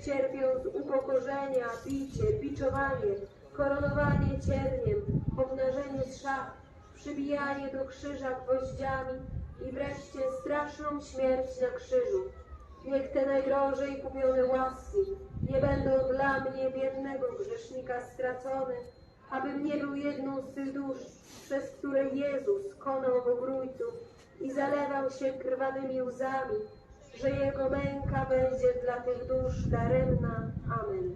cierpiąc upokorzenia, bicie, biczowanie, koronowanie cierniem, obnażenie z szat, przybijanie do krzyża gwoździami i wreszcie straszną śmierć na krzyżu. Niech te najdrożej kupione łaski nie będą dla mnie, biednego grzesznika, stracone, abym nie był jedną z tych dusz, przez które Jezus konał w ogrójcu i zalewał się krwawymi łzami, że Jego męka będzie dla tych dusz daremna. Amen.